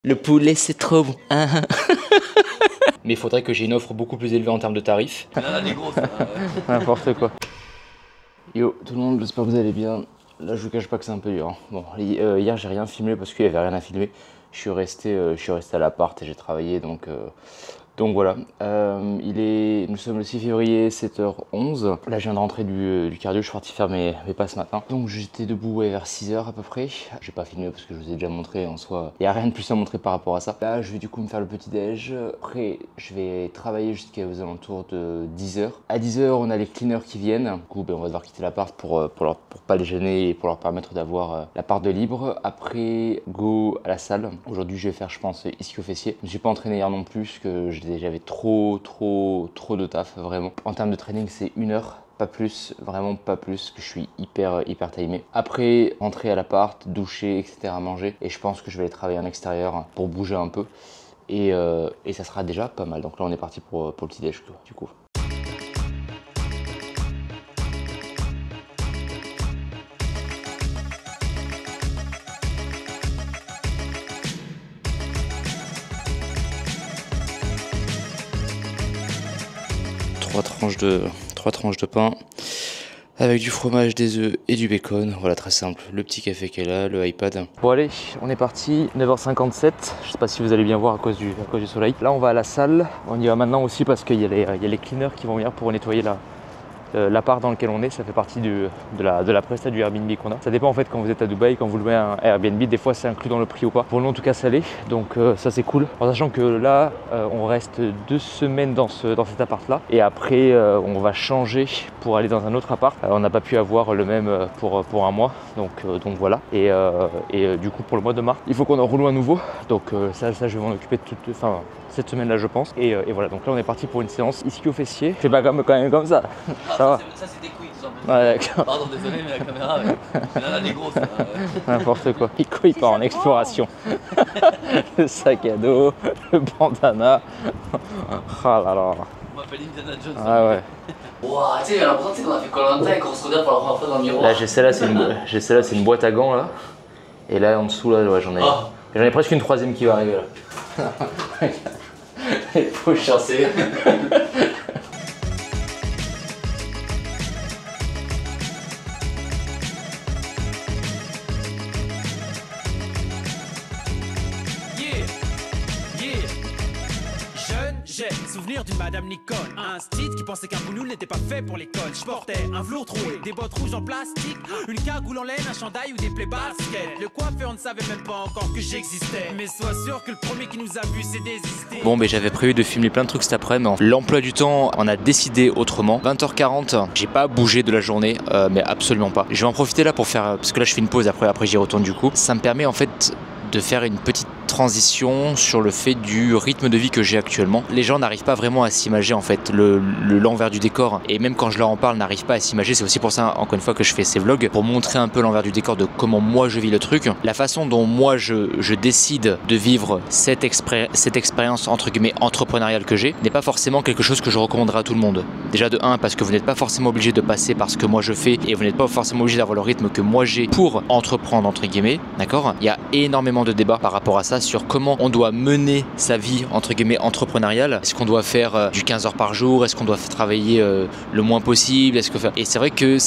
Le poulet c'est trop bon. Mais il faudrait que j'ai une offre beaucoup plus élevée en termes de tarifs. N'importe quoi. Yo tout le monde, j'espère que vous allez bien. Là je vous cache pas que c'est un peu dur. Bon, hier j'ai rien filmé parce qu'il n'y avait rien à filmer. Je suis resté à l'appart et j'ai travaillé donc voilà. Nous sommes le 6 février, 7h11. Là je viens de rentrer du cardio, je suis parti faire mes pas ce matin. Donc j'étais debout vers 6h à peu près. J'ai pas filmé parce que je vous ai déjà montré en soi. Il n'y a rien de plus à montrer par rapport à ça. Là je vais du coup me faire le petit déj. Après je vais travailler jusqu'aux alentours de 10h. À 10h on a les cleaners qui viennent. Du coup on va devoir quitter l'appart pour pas les gêner et pour leur permettre d'avoir l'appart de libre. Après go à la salle. Aujourd'hui je vais faire je pense ischio fessier. Je me suis pas entraîné hier non plus parce que j'avais trop de taf vraiment. En termes de training c'est 1 heure, pas plus, vraiment pas plus, que je suis hyper timé. Après rentrer à l'appart, doucher, etc., manger, et je pense que je vais aller travailler en extérieur pour bouger un peu et ça sera déjà pas mal. Donc là on est parti pour le petit déj du coup. Trois tranches de pain avec du fromage, des œufs et du bacon. Voilà, très simple. Le petit café qui est là, le iPad. Bon allez, on est parti, 9h57. Je sais pas si vous allez bien voir à cause du soleil. Là on va à la salle. On y va maintenant aussi parce qu'il y a les cleaners qui vont venir pour nettoyer l'appart dans lequel on est. Ça fait partie de la presta du Airbnb qu'on a. Ça dépend en fait quand vous êtes à Dubaï, quand vous louez un Airbnb, des fois c'est inclus dans le prix ou pas. Pour nous en tout cas ça l'est, donc ça c'est cool. En sachant que là on reste 2 semaines dans cet appart là et après on va changer pour aller dans un autre appart. On n'a pas pu avoir le même pour un mois, donc voilà. Et du coup pour le mois de mars il faut qu'on en roule un nouveau, donc ça je vais m'en occuper de cette semaine là je pense, et voilà. Donc là on est parti pour une séance ischio fessier. C'est pas quand même comme ça. Ça va. Ça c'est des couilles tout simplement. Ouais, d'accord. Pardon, désolé mais la caméra, là des grosses. N'importe quoi. Il part en exploration. Le sac à dos, le bandana. Ah là là. On m'appelle Indiana Jones. Ah ouais. Wouah, tu sais, j'ai l'impression qu'on a fait Koh-Lanta et qu'on se regarde pour la première fois dans le miroir. Là j'ai celle-là, c'est une boîte à gants là. Et là en dessous là, ouais, j'en ai presque une troisième qui va arriver là. Il faut chasser. Souvenir d'une Madame Nicole, un street qui pensait qu'un boulot n'était pas fait pour l'école. Je portais un velours troué, des bottes rouges en plastique, une cagoule en laine, un chandail ou des plaies baskets. Le coiffeur ne savait même pas encore que j'existais, mais sois sûr que le premier qui nous a vu c'est désisté. Bon, j'avais prévu de filmer plein de trucs cet après-midi, mais l'emploi du temps on a décidé autrement. 20h40, j'ai pas bougé de la journée, mais absolument pas. Je vais en profiter là pour faire, parce que là je fais une pause, après j'y retourne du coup. Ça me permet en fait de faire une petite transition sur le fait du rythme de vie que j'ai actuellement. Les gens n'arrivent pas vraiment à s'imager en fait l'envers du décor, et même quand je leur en parle n'arrivent pas à s'imager. C'est aussi pour ça encore une fois que je fais ces vlogs, pour montrer un peu l'envers du décor de comment moi je vis le truc. La façon dont moi je décide de vivre cette expérience entre guillemets entrepreneuriale que j'ai n'est pas forcément quelque chose que je recommanderais à tout le monde. Déjà de 1 parce que vous n'êtes pas forcément obligé de passer par ce que moi je fais, et vous n'êtes pas forcément obligé d'avoir le rythme que moi j'ai pour entreprendre entre guillemets, d'accord. Il y a énormément de débats par rapport à ça, sur comment on doit mener sa vie entre guillemets entrepreneuriale. Est-ce qu'on doit faire du 15 heures par jour? Est-ce qu'on doit travailler le moins possible? Et c'est vrai que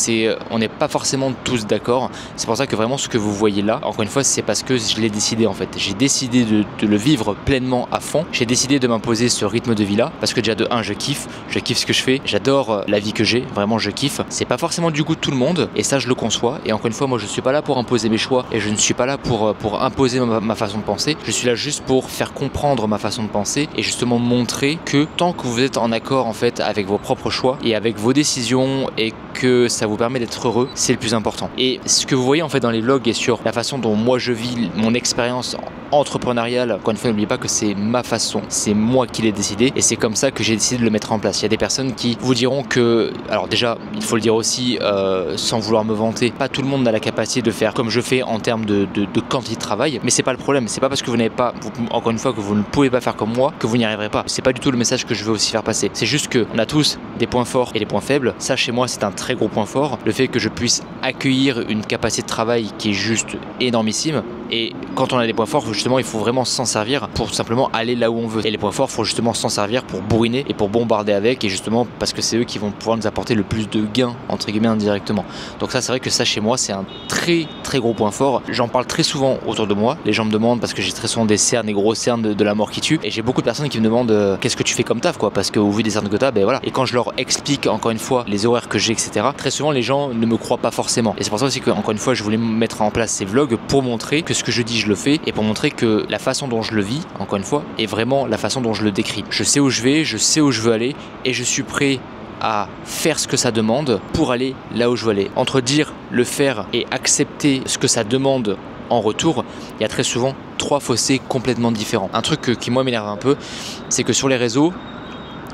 on n'est pas forcément tous d'accord. C'est pour ça que vraiment ce que vous voyez là, encore une fois, c'est parce que je l'ai décidé en fait. J'ai décidé de le vivre pleinement à fond. J'ai décidé de m'imposer ce rythme de vie là parce que déjà de 1 je kiffe ce que je fais, j'adore la vie que j'ai, vraiment je kiffe. C'est pas forcément du goût de tout le monde et ça je le conçois, et encore une fois moi je suis pas là pour imposer mes choix et je ne suis pas là pour imposer ma façon de penser. Je suis là juste pour faire comprendre ma façon de penser et justement montrer que tant que vous êtes en accord en fait avec vos propres choix et avec vos décisions et que ça vous permet d'être heureux, c'est le plus important. Et ce que vous voyez en fait dans les vlogs et sur la façon dont moi je vis mon expérience entrepreneuriale, encore une fois n'oubliez pas que c'est ma façon, c'est moi qui l'ai décidé et c'est comme ça que j'ai décidé de le mettre en place. Il y a des personnes qui vous diront que, alors déjà il faut le dire aussi sans vouloir me vanter, pas tout le monde a la capacité de faire comme je fais en termes de quantité de travail, mais c'est pas le problème. C'est pas parce que vous n'avez pas, encore une fois, que vous ne pouvez pas faire comme moi que vous n'y arriverez pas. C'est pas du tout le message que je veux aussi faire passer. C'est juste que on a tous des points forts et des points faibles. Ça chez moi c'est un très gros point fort, le fait que je puisse accueillir une capacité de travail qui est juste énormissime. Et quand on a des points forts, justement, il faut vraiment s'en servir pour simplement aller là où on veut. Et les points forts, il faut justement s'en servir pour bourriner et pour bombarder avec, et justement parce que c'est eux qui vont pouvoir nous apporter le plus de gains, entre guillemets, indirectement. Donc ça, c'est vrai que ça, chez moi, c'est un très très gros point fort. J'en parle très souvent autour de moi. Les gens me demandent, parce que j'ai très souvent des cernes, des gros cernes de la mort qui tue, et j'ai beaucoup de personnes qui me demandent qu'est-ce que tu fais comme taf, quoi, parce qu'au vu des cernes que t'as, ben voilà. Et quand je leur explique encore une fois les horaires que j'ai, etc., très souvent les gens ne me croient pas forcément. Et c'est pour ça aussi que, encore une fois, je voulais mettre en place ces vlogs pour montrer que ce que je dis, je le fais, et pour montrer que la façon dont je le vis, encore une fois, est vraiment la façon dont je le décris. Je sais où je vais, je sais où je veux aller, et je suis prêt à faire ce que ça demande pour aller là où je veux aller. Entre dire le faire et accepter ce que ça demande en retour, il y a très souvent 3 fossés complètement différents. Un truc qui moi m'énerve un peu, c'est que sur les réseaux,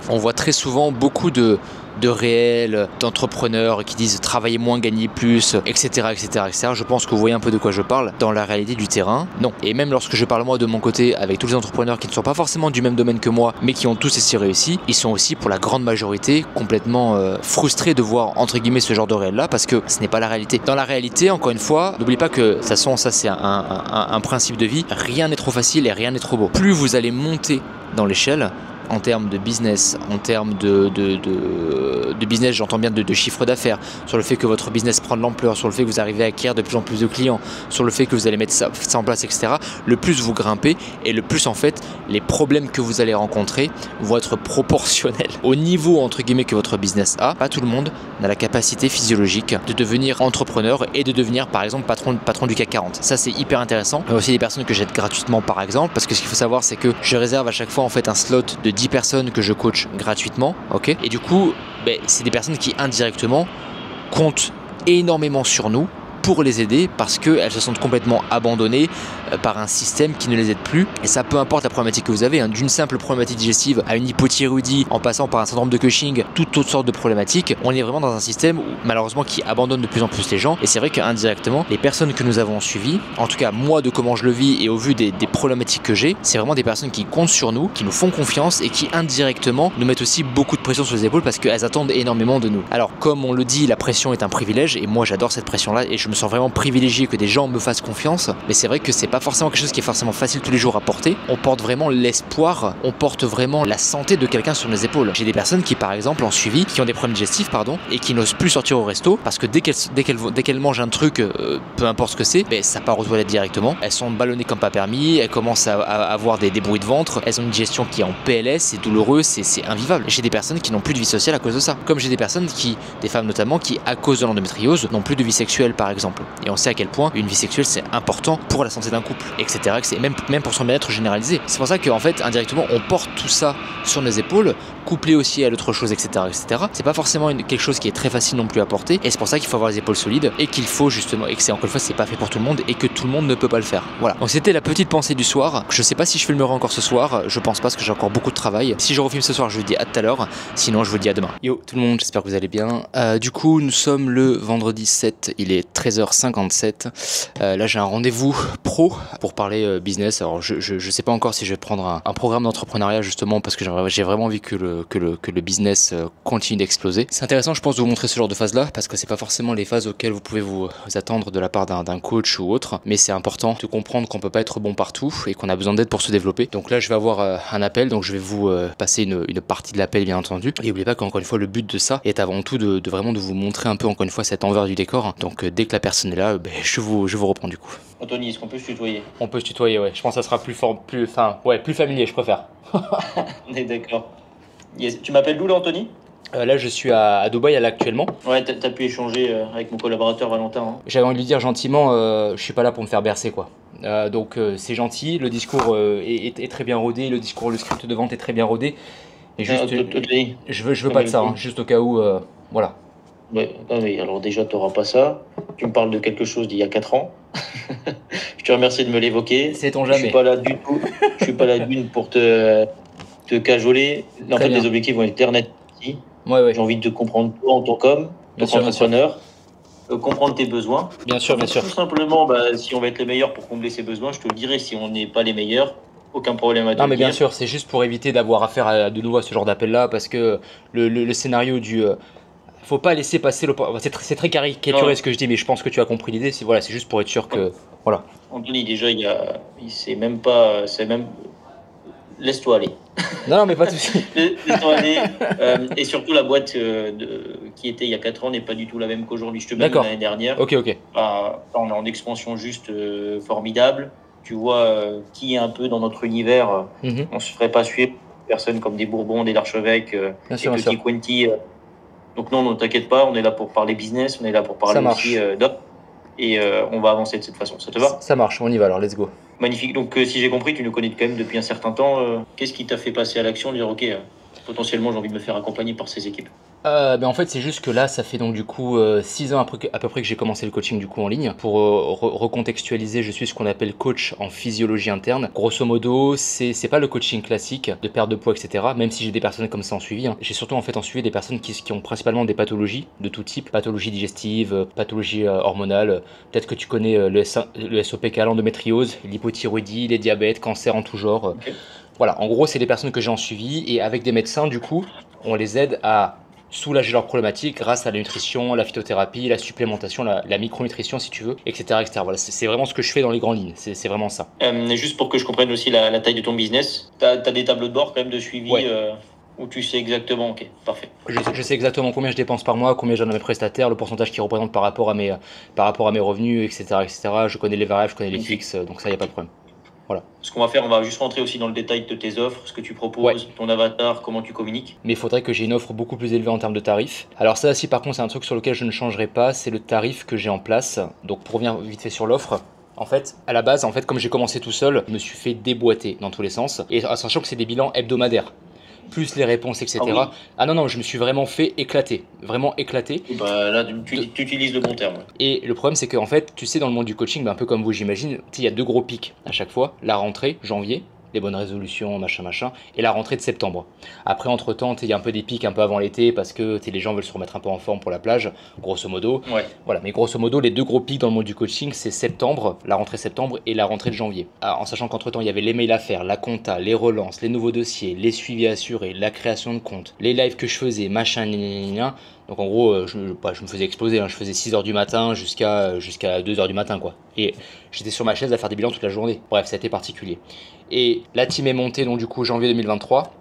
on voit très souvent beaucoup de réels, d'entrepreneurs qui disent travailler moins, gagner plus, etc., etc., etc. Je pense que vous voyez un peu de quoi je parle. Dans la réalité du terrain, non. Et même lorsque je parle moi de mon côté avec tous les entrepreneurs qui ne sont pas forcément du même domaine que moi, mais qui ont tous aussi réussi, ils sont aussi pour la grande majorité complètement frustrés de voir entre guillemets ce genre de réel là, parce que ce n'est pas la réalité. Dans la réalité, encore une fois, n'oubliez pas que ça c'est un principe de vie, rien n'est trop facile et rien n'est trop beau. Plus vous allez monter dans l'échelle, en termes de business, en termes de business, j'entends bien de chiffre d'affaires, sur le fait que votre business prend de l'ampleur, sur le fait que vous arrivez à acquérir de plus en plus de clients, sur le fait que vous allez mettre ça en place, etc. Le plus vous grimpez, et le plus en fait les problèmes que vous allez rencontrer vont être proportionnels au niveau entre guillemets que votre business a. Pas tout le monde n'a la capacité physiologique de devenir entrepreneur et de devenir par exemple patron du CAC 40. Ça c'est hyper intéressant. Il y a aussi des personnes que j'aide gratuitement par exemple, parce que ce qu'il faut savoir c'est que je réserve à chaque fois en fait un slot de 10 personnes que je coach gratuitement, ok. Et du coup, c'est des personnes qui indirectement comptent énormément sur nous pour les aider, parce qu'elles se sentent complètement abandonnées par un système qui ne les aide plus. Et ça, peu importe la problématique que vous avez, hein, d'une simple problématique digestive à une hypothyroïdie, en passant par un syndrome de Cushing, toutes sortes de problématiques, on est vraiment dans un système où, malheureusement, qui abandonne de plus en plus les gens. Et c'est vrai qu'indirectement, les personnes que nous avons suivies, en tout cas moi de comment je le vis et au vu des problématiques que j'ai, c'est vraiment des personnes qui comptent sur nous, qui nous font confiance et qui indirectement nous mettent aussi beaucoup de pression sur les épaules, parce qu'elles attendent énormément de nous. Alors comme on le dit, la pression est un privilège, et moi j'adore cette pression là, et je me sens vraiment privilégié que des gens me fassent confiance. Mais c'est vrai que c'est pas forcément quelque chose qui est forcément facile tous les jours à porter. On porte vraiment l'espoir, on porte vraiment la santé de quelqu'un sur les épaules. J'ai des personnes qui par exemple en suivi, qui ont des problèmes digestifs et qui n'osent plus sortir au resto, parce que dès qu'elles mangent un truc, peu importe ce que c'est, ça part aux toilettes directement. Elles sont ballonnées comme pas permis, elles commencent à avoir des bruits de ventre, elles ont une digestion qui est en PLS, c'est douloureux, c'est invivable. J'ai des personnes qui n'ont plus de vie sociale à cause de ça, comme j'ai des personnes des femmes notamment, qui à cause de l'endométriose n'ont plus de vie sexuelle par exemple. Et on sait à quel point une vie sexuelle c'est important pour la santé d'un couple, etc. C'est même pour son bien-être généralisé. C'est pour ça qu'en fait indirectement on porte tout ça sur nos épaules, couplé aussi à l'autre chose, etc., etc. C'est pas forcément quelque chose qui est très facile non plus à porter, et c'est pour ça qu'il faut avoir les épaules solides, et qu'il faut justement, et que c'est encore une fois c'est pas fait pour tout le monde, et que tout le monde ne peut pas le faire. Voilà. Donc c'était la petite pensée du soir. Je sais pas si je filmerai encore ce soir, je pense pas, parce que j'ai encore beaucoup de travail. Si je refilme ce soir, je vous dis à tout à l'heure, sinon je vous dis à demain. Yo tout le monde, j'espère que vous allez bien. Du coup nous sommes le vendredi 7, il est 13h57. Là j'ai un rendez-vous pro pour parler business. Alors je sais pas encore si je vais prendre un programme d'entrepreneuriat justement, parce que j'ai vraiment envie que le business continue d'exploser. C'est intéressant je pense de vous montrer ce genre de phase là, parce que c'est pas forcément les phases auxquelles vous pouvez vous attendre de la part d'un coach ou autre, mais c'est important de comprendre qu'on peut pas être bon partout et qu'on a besoin d'aide pour se développer. Donc là je vais avoir un appel, donc je vais vous passer une partie de l'appel bien entendu, et n'oubliez pas qu'encore une fois le but de ça est avant tout de vraiment de vous montrer un peu encore une fois cet envers du décor. Donc dès que la personne est là, je vous reprends du coup. Anthony, est-ce qu'on peut se tutoyer? On peut se tutoyer, ouais. Je pense que ça sera plus familier, je préfère. On est d'accord. Yes. Tu m'appelles d'où là, Anthony? Là, je suis à Dubaï là actuellement. Ouais, t'as pu échanger avec mon collaborateur Valentin. Hein. J'avais envie de lui dire gentiment, je suis pas là pour me faire bercer, quoi. Donc c'est gentil, le discours est très bien rodé, le script de vente est très bien rodé. Et juste, je veux pas de ça, hein, juste au cas où, voilà. Ouais, mais alors déjà, t'auras pas ça. Tu me parles de quelque chose d'il y a 4 ans. Je te remercie de me l'évoquer. Sait-on jamais. Je suis pas là du tout. Je suis pas là d'une pour te cajoler. En fait, les objectifs vont être nets ici. Ouais. J'ai envie de te comprendre toi en tant qu'homme, en tant qu'entrepreneur, comprendre tes besoins. Bien sûr. Tout simplement, si on va être les meilleurs pour combler ses besoins, je te le dirai. Si on n'est pas les meilleurs, aucun problème à te dire. Non mais bien sûr, c'est juste pour éviter d'avoir affaire de nouveau à ce genre d'appel là, parce que le scénario du... faut pas laisser passer l'opportunité. C'est très caricaturé ce que je dis, mais je pense que tu as compris l'idée. C'est juste pour être sûr que... Voilà. Anthony, déjà, c'est même pas. Laisse-toi aller. Non, mais pas de souci. Laisse-toi aller. Et surtout, la boîte qui était il y a 4 ans n'est pas du tout la même qu'aujourd'hui. Je te mets l'année dernière. Ok. On est en expansion juste formidable. Tu vois qui est un peu dans notre univers. On se ferait pas suivre personnes comme des Bourbons, des Larchevêques, des Petits Quenty. Donc non, t'inquiète pas, on est là pour parler business, on est là pour parler aussi d'offres. Et on va avancer de cette façon. Ça te va ? Ça marche, on y va alors, let's go. Magnifique. Donc si j'ai compris, tu nous connais quand même depuis un certain temps. Qu'est-ce qui t'a fait passer à l'action, dire ok, potentiellement j'ai envie de me faire accompagner par ces équipes ? En fait, c'est juste que là, ça fait donc du coup 6 ans après, à peu près que j'ai commencé le coaching du coup en ligne. Pour recontextualiser, je suis ce qu'on appelle coach en physiologie interne. Grosso modo, c'est pas le coaching classique de perte de poids, etc. Même si j'ai des personnes comme ça en suivi. J'ai surtout en fait en suivi des personnes qui ont principalement des pathologies de tout type. Pathologie digestive, pathologie hormonale. Peut-être que tu connais le SOPK, l'endométriose, l'hypothyroïdie, les diabètes, cancer en tout genre. Okay. Voilà, en gros, c'est des personnes que j'ai en suivi et avec des médecins, du coup, on les aide à soulager leurs problématiques grâce à la nutrition, la phytothérapie, la supplémentation, la micronutrition si tu veux, etc. Voilà, c'est vraiment ce que je fais dans les grandes lignes, c'est vraiment ça. Juste pour que je comprenne aussi la taille de ton business, tu as des tableaux de bord quand même de suivi où tu sais exactement, ok, parfait. Je sais exactement combien je dépense par mois, combien j'en ai à mes prestataires, le pourcentage qu'ils représentent par rapport à mes revenus, etc. Je connais les variables, je connais les fixes, donc ça, il n'y a pas de problème. Voilà. Ce qu'on va faire, on va juste rentrer aussi dans le détail de tes offres, ce que tu proposes, ton avatar, comment tu communiques. Mais il faudrait que j'ai une offre beaucoup plus élevée en termes de tarifs. Alors ça aussi par contre c'est un truc sur lequel je ne changerai pas, c'est le tarif que j'ai en place. Donc pour revenir vite fait sur l'offre, en fait, à la base, comme j'ai commencé tout seul, je me suis fait déboîter dans tous les sens. Et sachant que c'est des bilans hebdomadaires. Plus les réponses, etc. Ah non, je me suis vraiment fait éclater. Vraiment éclater. Bah là, tu utilises le bon terme. Et le problème, c'est qu'en fait, tu sais, dans le monde du coaching, un peu comme vous, j'imagine, il y a 2 gros pics à chaque fois. La rentrée, janvier, les bonnes résolutions, machin, et la rentrée de septembre. Après, entre-temps, il y a un peu des pics un peu avant l'été parce que les gens veulent se remettre un peu en forme pour la plage, grosso modo. Ouais. Voilà, mais grosso modo, les 2 gros pics dans le monde du coaching, c'est septembre, la rentrée septembre et la rentrée de janvier. Alors, en sachant qu'entre-temps, il y avait les mails à faire, la compta, les relances, les nouveaux dossiers, les suivis assurés, la création de compte, les lives que je faisais, machin, Donc en gros, je me faisais exploser, je faisais 6h du matin jusqu'à 2h du matin quoi. Et j'étais sur ma chaise à faire des bilans toute la journée. Bref, ça a été particulier. Et la team est montée donc du coup janvier 2023,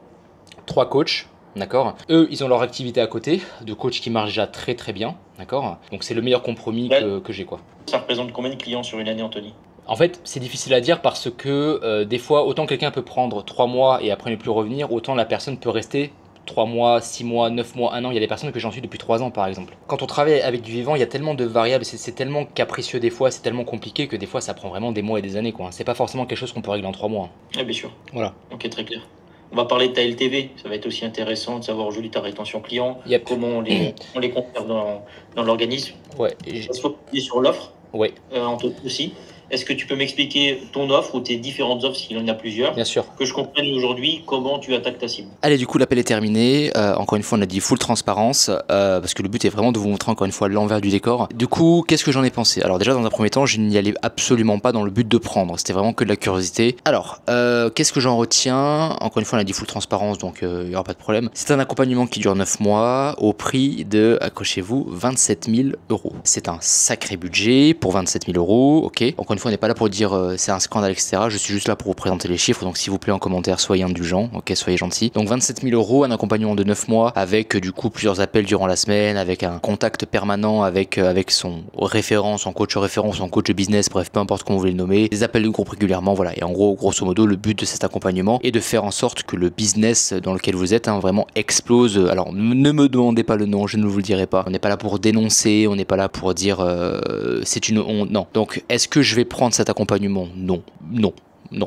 3 coachs, d'accord. Eux, ils ont leur activité à côté, de coach qui marche déjà très très bien, d'accord. Donc c'est le meilleur compromis que j'ai quoi. Ça représente combien de clients sur une année, Anthony ? En fait, c'est difficile à dire parce que des fois, autant quelqu'un peut prendre 3 mois et après ne plus revenir, autant la personne peut rester 3 mois, 6 mois, 9 mois, 1 an, il y a des personnes que j'en suis depuis 3 ans par exemple. Quand on travaille avec du vivant, il y a tellement de variables, c'est tellement capricieux des fois, c'est tellement compliqué que des fois ça prend vraiment des mois et des années quoi. C'est pas forcément quelque chose qu'on peut régler en 3 mois. Ah bien sûr. Voilà. Ok, très clair. On va parler de ta LTV, ça va être aussi intéressant de savoir aujourd'hui ta rétention client, comment on les conserve dans l'organisme. Ouais. On va se focaliser sur l'offre, Anthony aussi. Est-ce que tu peux m'expliquer ton offre ou tes différentes offres s'il y en a plusieurs ? Bien sûr. Que je comprenne aujourd'hui comment tu attaques ta cible. Allez, du coup, l'appel est terminé. Encore une fois, on a dit full transparence parce que le but est vraiment de vous montrer encore une fois l'envers du décor. Du coup, qu'est-ce que j'en ai pensé ? Alors déjà, dans un premier temps, je n'y allais absolument pas dans le but de prendre. C'était vraiment que de la curiosité. Alors, qu'est-ce que j'en retiens ? Encore une fois, on a dit full transparence, donc il n'y aura pas de problème. C'est un accompagnement qui dure 9 mois au prix de, accrochez-vous, 27 000 €. C'est un sacré budget pour 27 000 €, ok ? Encore une fois, on n'est pas là pour dire c'est un scandale, etc. Je suis juste là pour vous présenter les chiffres, donc s'il vous plaît en commentaire, soyez indulgents, ok, soyez gentils. Donc 27 000 €, un accompagnement de 9 mois, avec du coup plusieurs appels durant la semaine, avec un contact permanent avec son référent, son coach business, bref, peu importe comment vous voulez le nommer, des appels de groupe régulièrement, voilà. Et en gros, grosso modo, le but de cet accompagnement est de faire en sorte que le business dans lequel vous êtes vraiment explose. Alors ne me demandez pas le nom, je ne vous le dirai pas. On n'est pas là pour dénoncer, on n'est pas là pour dire c'est une honte, non. Donc est-ce que je vais prendre cet accompagnement ? Non,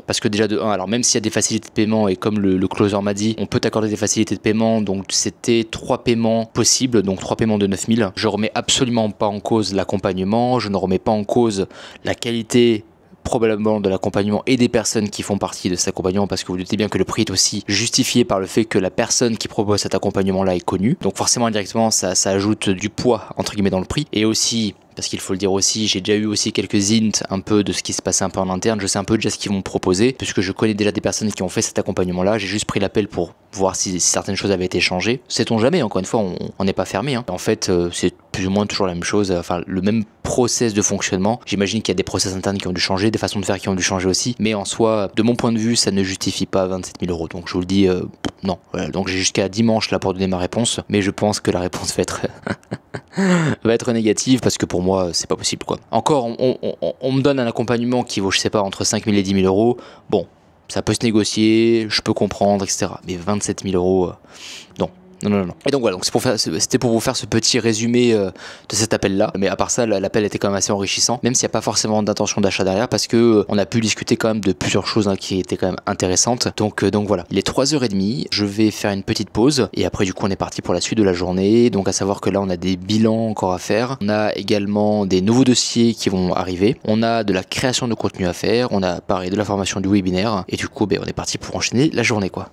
parce que déjà de 1, alors même s'il y a des facilités de paiement et comme le closer m'a dit, on peut t'accorder des facilités de paiement, donc c'était 3 paiements possibles, donc 3 paiements de 9 000. Je remets absolument pas en cause l'accompagnement, je ne remets pas en cause la qualité probablement de l'accompagnement et des personnes qui font partie de cet accompagnement, parce que vous doutez bien que le prix est aussi justifié par le fait que la personne qui propose cet accompagnement là est connue, donc forcément indirectement ça ajoute du poids entre guillemets dans le prix, et aussi parce qu'il faut le dire aussi, j'ai déjà eu aussi quelques hints un peu de ce qui se passait un peu en interne, je sais un peu déjà ce qu'ils vont me proposer, puisque je connais déjà des personnes qui ont fait cet accompagnement-là, j'ai juste pris l'appel pour voir si certaines choses avaient été changées. Sait-on jamais, encore une fois, on n'est pas fermé. Hein. En fait, c'est plus ou moins toujours la même chose, enfin le même process de fonctionnement. J'imagine qu'il y a des process internes qui ont dû changer, des façons de faire qui ont dû changer aussi, mais en soi, de mon point de vue, ça ne justifie pas 27 000 €. Donc je vous le dis, non. Voilà. Donc j'ai jusqu'à dimanche là pour donner ma réponse, mais je pense que la réponse va être va être négative parce que pour moi, c'est pas possible quoi. Encore, on me donne un accompagnement qui vaut, je sais pas, entre 5 000 et 10 000 €. Bon, ça peut se négocier, je peux comprendre, etc. Mais 27 000 €, non. Non. Et donc voilà, c'était pour vous faire ce petit résumé de cet appel-là. Mais à part ça, l'appel était quand même assez enrichissant, même s'il n'y a pas forcément d'intention d'achat derrière, parce que on a pu discuter quand même de plusieurs choses qui étaient quand même intéressantes. Donc voilà, il est 3h30, je vais faire une petite pause, et après du coup on est parti pour la suite de la journée. Donc à savoir que là on a des bilans encore à faire, on a également des nouveaux dossiers qui vont arriver, on a de la création de contenu à faire, on a pareil de la formation du webinaire, et du coup on est parti pour enchaîner la journée quoi.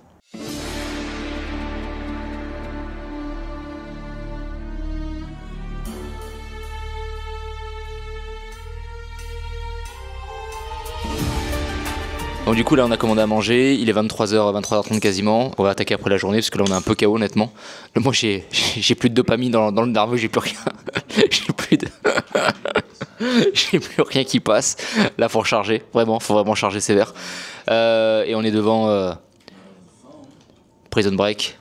Donc du coup là on a commandé à manger, il est 23h30 quasiment, on va attaquer après la journée parce que là on est un peu KO honnêtement. Moi j'ai plus de dopamine dans le nerveux, j'ai plus rien, j'ai plus rien qui passe, là faut recharger, faut vraiment charger sévère. Et on est devant Prison Break,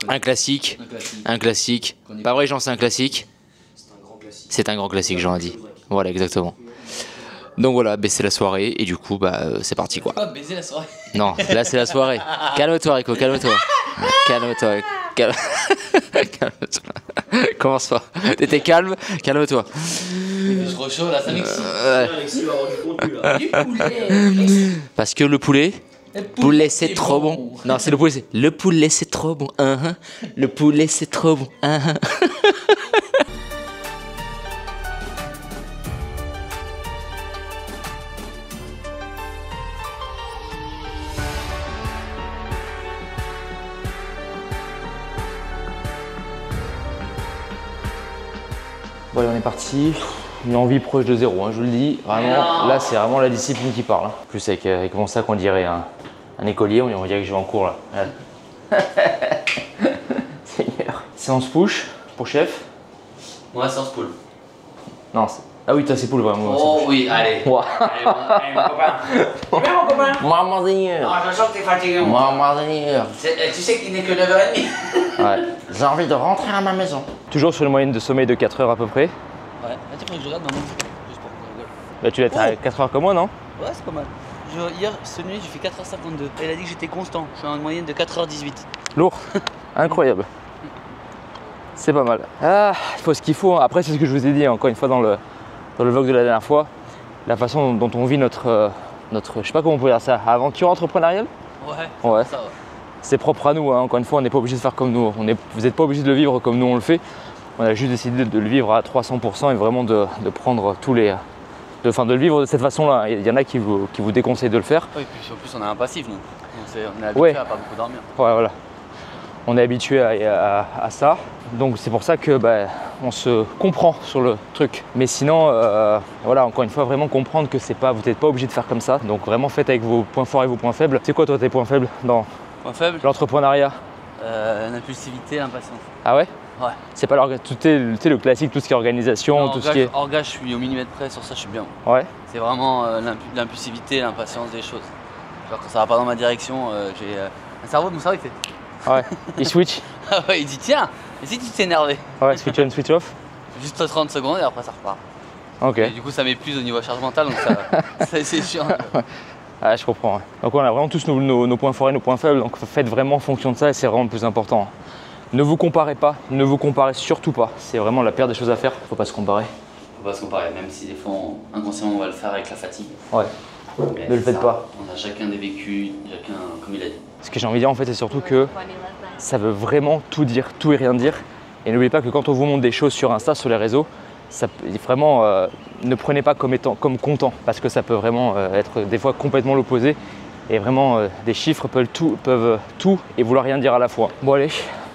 un classique. Pas vrai Jean, c'est un classique. C'est un grand classique Jean a dit, voilà exactement. Donc voilà, c'est la soirée et du coup c'est parti quoi. Pas baiser la soirée. Non, là c'est la soirée. Calme-toi Rico, calme-toi. Commence pas. T'étais calme, calme-toi. Je rechauffe là, ça m'excite. Parce que le poulet c'est trop bon. Non, c'est le poulet c'est trop bon. Le poulet c'est trop bon. Bon allez, on est parti, une envie proche de zéro, je vous le dis, vraiment, là c'est vraiment la discipline qui parle. En plus avec mon sac on dirait un écolier, on dirait que je vais en cours là. Seigneur. Séance push pour chef. Ouais, séance pull. Non, ah oui, toi c'est pull vraiment. Oh oui, allez. Ouais. Allez, mon copain. Viens mon copain. Maman Seigneur. Ah, je sens que t'es fatigué. Maman Seigneur. Tu sais qu'il n'est que 9h30. Ouais, j'ai envie de rentrer à ma maison. Toujours sur une moyenne de sommeil de 4 heures à peu près. Ouais, là tu faut que je regarde dans mon jeu, juste pour qu'on rigole. Bah tu l'as à 4 heures comme moi non? Ouais, c'est pas mal. Hier, cette nuit, j'ai fait 4h52. Elle a dit que j'étais constant. Je suis en moyenne de 4h18. Lourd. Incroyable. C'est pas mal. Ah, il faut ce qu'il faut. Après, c'est ce que je vous ai dit encore une fois dans le vlog de la dernière fois. La façon dont on vit notre je sais pas comment on peut dire ça, aventure entrepreneuriale. Ouais. Ça, ouais. C'est propre à nous, hein. Encore une fois, on n'est pas obligé de faire comme nous. Vous n'êtes pas obligé de le vivre comme nous on le fait. On a juste décidé de le vivre à 300% et vraiment de prendre tous les... de le vivre de cette façon-là. Il y en a qui vous déconseillent de le faire. Oui, puis en plus on a un passif, nous. On est habitué à pas beaucoup dormir. Ouais, voilà. On est habitué à ça. Donc c'est pour ça que on se comprend sur le truc. Mais sinon, voilà, encore une fois, vraiment comprendre que vous n'êtes pas obligé de faire comme ça. Donc vraiment faites avec vos points forts et vos points faibles. C'est quoi toi tes points faibles dans l'entrepreneuriat? L'impulsivité, l'impatience. Ah ouais? Ouais. C'est pas le classique, tout ce qui est organisation, non, tout ce qui est... Orga, je suis au millimètre près, sur ça je suis bien. Ouais. C'est vraiment l'impulsivité, l'impatience des choses. Genre quand ça va pas dans ma direction, j'ai... Mon cerveau il fait... Ouais, il switch. Ah ouais, il dit tiens, et si tu t'énervais? Ouais, switch on, switch off. Juste 30 secondes et après ça repart. Ok. Et du coup ça m'épuise au niveau charge mentale, donc ça c'est chiant. Ah, je comprends. Ouais. Donc on a vraiment tous nos points forts et nos points faibles, donc faites vraiment en fonction de ça et c'est vraiment le plus important. Ne vous comparez pas, ne vous comparez surtout pas. C'est vraiment la pire des choses à faire, faut pas se comparer. Faut pas se comparer, même si des fois inconsciemment on va le faire avec la fatigue. Ouais. Mais ne le faites pas. On a chacun des vécus, chacun comme il a dit. Ce que j'ai envie de dire en fait c'est surtout que ça veut vraiment tout dire, tout et rien dire. Et n'oubliez pas que quand on vous montre des choses sur Insta, sur les réseaux, ça vraiment ne prenez pas comme content parce que ça peut vraiment être des fois complètement l'opposé. Et vraiment des chiffres peuvent tout et vouloir rien dire à la fois. Bon allez,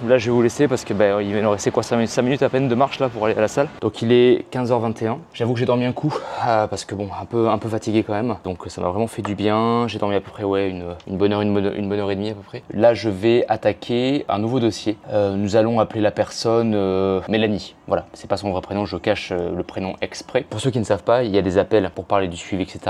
là je vais vous laisser parce que il va nous rester quoi 5 minutes à peine de marche là pour aller à la salle. Donc il est 15h21. J'avoue que j'ai dormi un coup parce que bon, un peu fatigué quand même. Donc ça m'a vraiment fait du bien. J'ai dormi à peu près une bonne heure et demie à peu près. Là je vais attaquer un nouveau dossier. Nous allons appeler la personne Mélanie. Voilà, c'est pas son vrai prénom, je cache le prénom exprès. Pour ceux qui ne savent pas, il y a des appels pour parler du suivi, etc.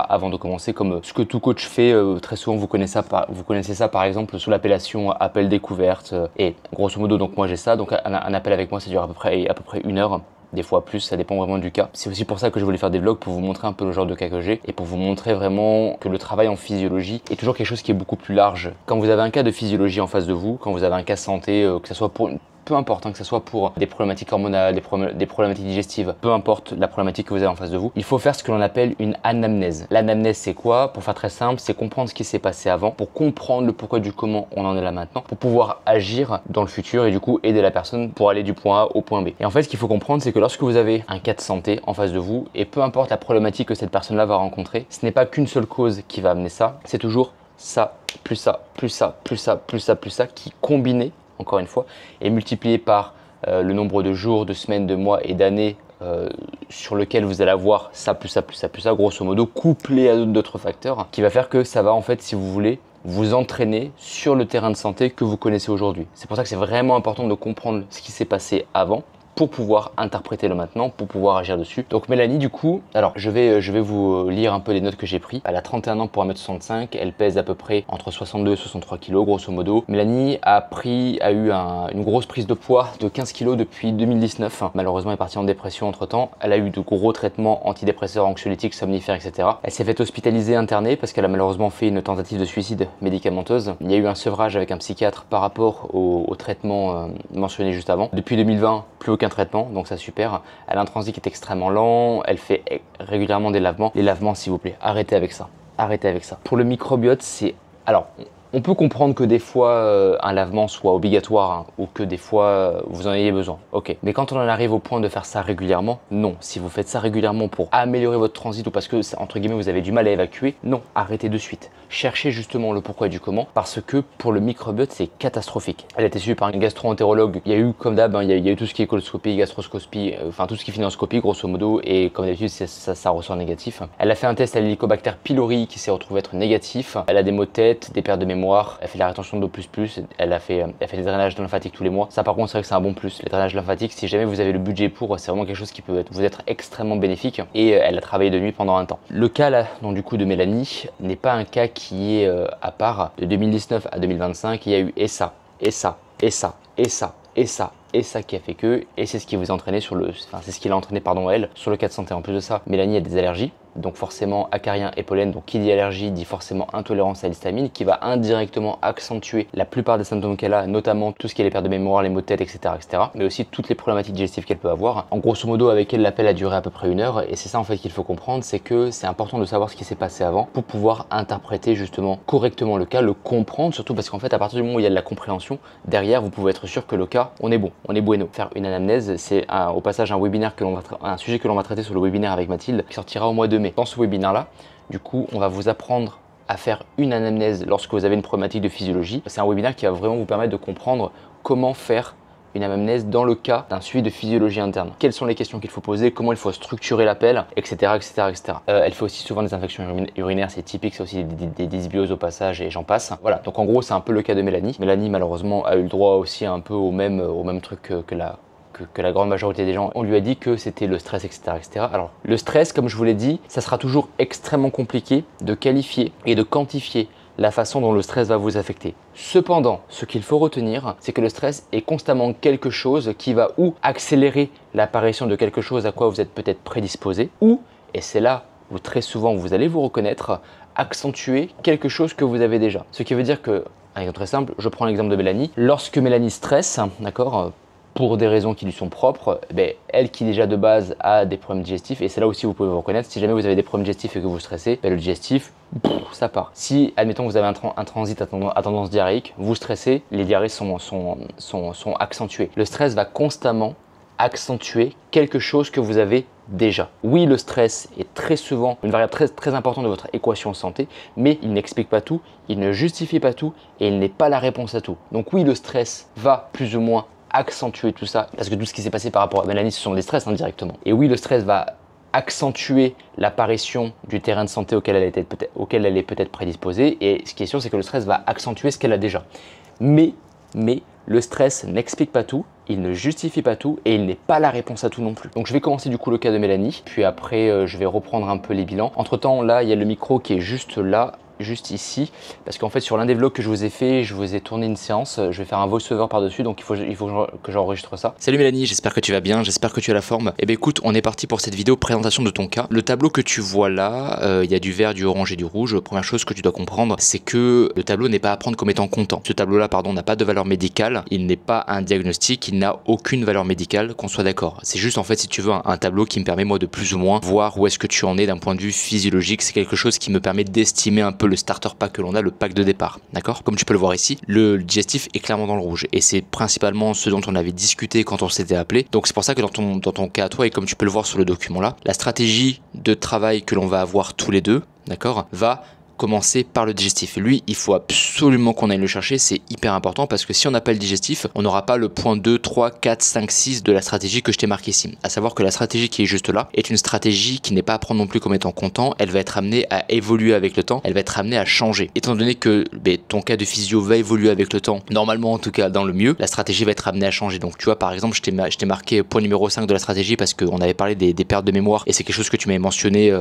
avant de commencer, comme ce que tout coach fait. Très souvent, vous connaissez ça par exemple sous l'appellation appel découverte. Et grosso modo, donc moi j'ai ça. Donc un appel avec moi, ça dure à peu près 1 heure. Des fois plus, ça dépend vraiment du cas. C'est aussi pour ça que je voulais faire des vlogs, pour vous montrer un peu le genre de cas que j'ai et pour vous montrer vraiment que le travail en physiologie est toujours quelque chose qui est beaucoup plus large. Quand vous avez un cas de physiologie en face de vous, quand vous avez un cas santé, que ce soit pour peu importe, que ce soit pour des problématiques hormonales, des problématiques digestives, peu importe la problématique que vous avez en face de vous, il faut faire ce que l'on appelle une anamnèse. L'anamnèse, c'est quoi? Pour faire très simple, c'est comprendre ce qui s'est passé avant, pour comprendre le pourquoi du comment on en est là maintenant, pour pouvoir agir dans le futur et du coup aider la personne pour aller du point A au point B. Et en fait, ce qu'il faut comprendre, c'est que lorsque vous avez un cas de santé en face de vous, et peu importe la problématique que cette personne-là va rencontrer, ce n'est pas qu'une seule cause qui va amener ça, c'est toujours ça, plus ça, plus ça, plus ça, plus ça, plus ça, qui combiné, encore une fois, et multiplié par le nombre de jours, de semaines, de mois et d'années sur lequel vous allez avoir ça, plus ça, plus ça, plus ça, grosso modo, couplé à d'autres facteurs, qui va faire que ça va en fait, si vous voulez, vous entraîner sur le terrain de santé que vous connaissez aujourd'hui. C'est pour ça que c'est vraiment important de comprendre ce qui s'est passé avant, pour pouvoir interpréter le maintenant, pour pouvoir agir dessus. Donc Mélanie, du coup, alors je vais vous lire un peu les notes que j'ai prises. Elle a 31 ans pour 1m65, elle pèse à peu près entre 62 et 63 kg grosso modo. Mélanie a eu une grosse prise de poids de 15 kg depuis 2019. Malheureusement, elle est partie en dépression entre temps. Elle a eu de gros traitements antidépresseurs, anxiolytiques, somnifères, etc. Elle s'est fait hospitaliser, internée parce qu'elle a malheureusement fait une tentative de suicide médicamenteuse. Il y a eu un sevrage avec un psychiatre par rapport au traitement mentionné juste avant. Depuis 2020, plus aucun traitement, donc ça super. Elle a un transit qui est extrêmement lent, elle fait régulièrement des lavements. Les lavements, s'il vous plaît, arrêtez avec ça. Arrêtez avec ça. Pour le microbiote, c'est... Alors, on peut comprendre que des fois un lavement soit obligatoire ou que des fois vous en ayez besoin. Ok. Mais quand on en arrive au point de faire ça régulièrement, non. Si vous faites ça régulièrement pour améliorer votre transit ou parce que, entre guillemets, vous avez du mal à évacuer, non. Arrêtez de suite. Cherchez justement le pourquoi et du comment parce que pour le microbiote, c'est catastrophique. Elle a été suivie par un gastro-entérologue. Il y a eu, comme d'hab, il y a eu tout ce qui est coloscopie, gastroscopie, enfin tout ce qui finit en scopie grosso modo et comme d'habitude, ça ressort négatif. Elle a fait un test à l'Helicobacter pylori qui s'est retrouvé être négatif. Elle a des maux de tête, des pertes de mémoire, elle fait la rétention d'eau plus, elle fait des drainages lymphatiques tous les mois. Ça par contre c'est vrai que c'est un bon plus. Les drainages lymphatiques, si jamais vous avez le budget pour, c'est vraiment quelque chose qui peut vous être extrêmement bénéfique et elle a travaillé de nuit pendant un temps. Le cas là, donc du coup de Mélanie, n'est pas un cas qui est à part. De 2019 à 2025, il y a eu et ça, et ça, et ça, et ça, et ça. Et ça qui a fait que, et c'est ce qui vous a entraîné c'est ce qui l'a entraîné elle sur le cas de santé. En plus de ça, Mélanie a des allergies, donc forcément acarien et pollen, donc qui dit allergie dit forcément intolérance à l'histamine, qui va indirectement accentuer la plupart des symptômes qu'elle a, notamment tout ce qui est les pertes de mémoire, les maux de tête, etc., mais aussi toutes les problématiques digestives qu'elle peut avoir. En grosso modo, avec elle, l'appel a duré à peu près 1 heure, et c'est ça en fait qu'il faut comprendre, c'est que c'est important de savoir ce qui s'est passé avant pour pouvoir interpréter justement correctement le cas, le comprendre, surtout parce qu'en fait, à partir du moment où il y a de la compréhension, derrière, vous pouvez être sûr que le cas, on est bon. On est bueno. Faire une anamnèse, c'est au passage un sujet que l'on va traiter sur le webinaire avec Mathilde qui sortira au mois de mai. Dans ce webinaire-là, du coup, on va vous apprendre à faire une anamnèse lorsque vous avez une problématique de physiologie. C'est un webinaire qui va vraiment vous permettre de comprendre comment faire une anamnèse dans le cas d'un suivi de physiologie interne. Quelles sont les questions qu'il faut poser, comment il faut structurer l'appel, etc. Elle fait aussi souvent des infections urinaires, c'est typique, c'est aussi des dysbioses au passage et j'en passe. Voilà, donc en gros c'est un peu le cas de Mélanie. Mélanie malheureusement a eu le droit aussi un peu au même truc que la grande majorité des gens. On lui a dit que c'était le stress, etc. Alors le stress, comme je vous l'ai dit, ça sera toujours extrêmement compliqué de qualifier et de quantifier la façon dont le stress va vous affecter. Cependant, ce qu'il faut retenir, c'est que le stress est constamment quelque chose qui va ou accélérer l'apparition de quelque chose à quoi vous êtes peut-être prédisposé, ou, et c'est là où très souvent vous allez vous reconnaître, accentuer quelque chose que vous avez déjà. Ce qui veut dire que, un exemple très simple, je prends l'exemple de Mélanie. Lorsque Mélanie stresse, d'accord, pour des raisons qui lui sont propres, elle qui déjà de base a des problèmes digestifs, et c'est là aussi où vous pouvez vous reconnaître, si jamais vous avez des problèmes digestifs et que vous stressez, le digestif, ça part. Si, admettons, vous avez un transit à tendance diarrhéique, vous stressez, les diarrhées sont accentuées. Le stress va constamment accentuer quelque chose que vous avez déjà. Oui, le stress est très souvent une variable très importante de votre équation santé, mais il n'explique pas tout, il ne justifie pas tout et il n'est pas la réponse à tout. Donc oui, le stress va plus ou moins accentuer tout ça, parce que tout ce qui s'est passé par rapport à Mélanie, ce sont des stress indirectement. Et oui, le stress va accentuer l'apparition du terrain de santé auquel elle est peut-être prédisposée. Et ce qui est sûr, c'est que le stress va accentuer ce qu'elle a déjà. Mais le stress n'explique pas tout, il ne justifie pas tout et il n'est pas la réponse à tout non plus. Donc je vais commencer du coup le cas de Mélanie, puis après je vais reprendre un peu les bilans. Entre temps là, il y a le micro qui est juste là, juste ici, parce qu'en fait sur l'un des vlogs que je vous ai fait, je vous ai tourné une séance, je vais faire un voice-over par-dessus, donc il faut que j'enregistre ça. Salut Mélanie, j'espère que tu vas bien, j'espère que tu as la forme. Eh bien écoute, on est parti pour cette vidéo présentation de ton cas. Le tableau que tu vois là, il y a du vert, du orange et du rouge. Première chose que tu dois comprendre, c'est que le tableau n'est pas à prendre comme étant comptant. Ce tableau-là, pardon, n'a pas de valeur médicale, il n'est pas un diagnostic, il n'a aucune valeur médicale, qu'on soit d'accord. C'est juste en fait, si tu veux, un tableau qui me permet moi de plus ou moins voir où est-ce que tu en es d'un point de vue physiologique. C'est quelque chose qui me permet d'estimer un peu le starter pack que l'on a, le pack de départ, d'accord? Comme tu peux le voir ici, le digestif est clairement dans le rouge et c'est principalement ce dont on avait discuté quand on s'était appelé. Donc c'est pour ça que dans ton cas à toi, et comme tu peux le voir sur le document là, la stratégie de travail que l'on va avoir tous les deux, d'accord, va commencer par le digestif. Lui, il faut absolument qu'on aille le chercher, c'est hyper important parce que si on n'a pas le digestif, on n'aura pas le point 2, 3, 4, 5, 6 de la stratégie que je t'ai marqué ici. À savoir que la stratégie qui est juste là est une stratégie qui n'est pas à prendre non plus comme étant comptant, elle va être amenée à évoluer avec le temps, elle va être amenée à changer. Étant donné que ton cas de physio va évoluer avec le temps, normalement en tout cas dans le mieux, la stratégie va être amenée à changer. Donc tu vois par exemple, je t'ai marqué point numéro 5 de la stratégie parce qu'on avait parlé des pertes de mémoire et c'est quelque chose que tu m'avais mentionné,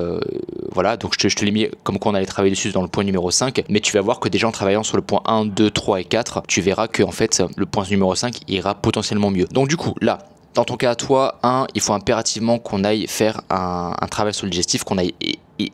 voilà, donc je te l'ai mis comme quoi on allait travailler dessus dans le point numéro 5, mais tu vas voir que déjà en travaillant sur le point 1, 2, 3 et 4, tu verras que en fait le point numéro 5 ira potentiellement mieux. Donc du coup là, dans ton cas à toi, il faut impérativement qu'on aille faire un travail sur le digestif, qu'on aille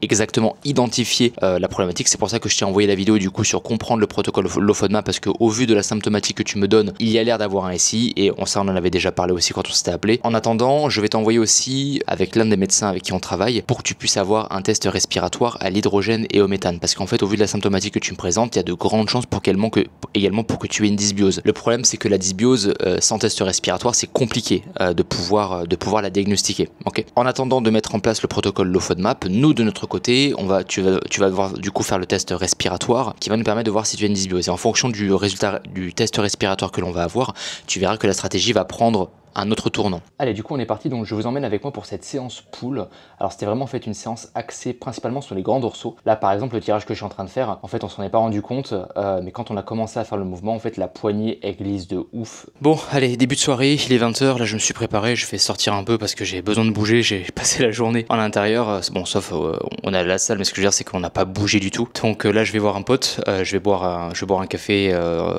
exactement identifier la problématique. C'est pour ça que je t'ai envoyé la vidéo du coup sur comprendre le protocole Lofodma, parce que au vu de la symptomatique que tu me donnes, il y a l'air d'avoir un SI et on en avait déjà parlé aussi quand on s'était appelé. En attendant, je vais t'envoyer aussi avec l'un des médecins avec qui on travaille pour que tu puisses avoir un test respiratoire à l'hydrogène et au méthane, parce qu'en fait au vu de la symptomatique que tu me présentes, il y a de grandes chances pour également pour que tu aies une dysbiose. Le problème c'est que la dysbiose sans test respiratoire, c'est compliqué de pouvoir la diagnostiquer. Okay. En attendant de mettre en place le protocole Lofodmap, nous de notre côté, tu vas devoir du coup faire le test respiratoire qui va nous permettre de voir si tu as une dysbiose. Et en fonction du résultat du test respiratoire que l'on va avoir, tu verras que la stratégie va prendre un autre tournant. Allez, du coup on est parti, donc je vous emmène avec moi pour cette séance pool. Alors c'était vraiment en fait une séance axée principalement sur les grands dorsaux. Là par exemple le tirage que je suis en train de faire, en fait on s'en est pas rendu compte, mais quand on a commencé à faire le mouvement, en fait la poignée elle glisse de ouf. Bon allez, début de soirée, il est 20h, là je me suis préparé, je vais sortir un peu parce que j'ai besoin de bouger, j'ai passé la journée en intérieur, bon sauf on a la salle, mais ce que je veux dire c'est qu'on n'a pas bougé du tout. Donc là je vais voir un pote, je vais boire un café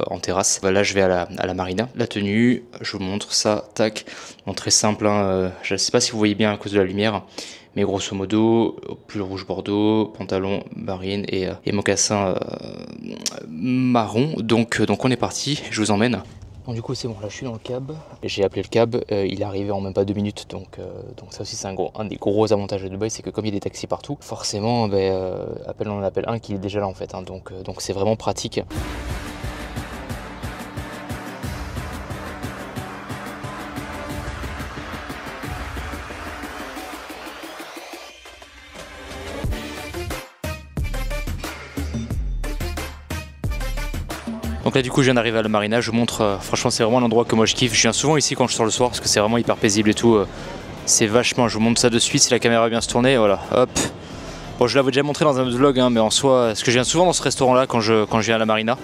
en terrasse. Là je vais à la marina. La tenue, je vous montre ça, bon, très simple, hein, je ne sais pas si vous voyez bien à cause de la lumière, mais grosso modo, pull rouge bordeaux, pantalon marine et mocassin marron. Donc on est parti, je vous emmène. Bon, du coup c'est bon, là je suis dans le cab, j'ai appelé le cab, il est arrivé en même pas 2 minutes, donc ça aussi c'est un des gros avantages de Dubaï, c'est que comme il y a des taxis partout, forcément on en appelle un qui est déjà là en fait, hein, donc c'est vraiment pratique. Donc là du coup je viens d'arriver à la marina, je vous montre, franchement c'est vraiment un endroit que moi je kiffe, je viens souvent ici quand je sors le soir parce que c'est vraiment hyper paisible et tout, c'est vachement, je vous montre ça de suite si la caméra vient se tourner, voilà, hop. Bon je l'avais déjà montré dans un autre vlog, hein, mais en soi, parce que je viens souvent dans ce restaurant là quand je viens à la marina.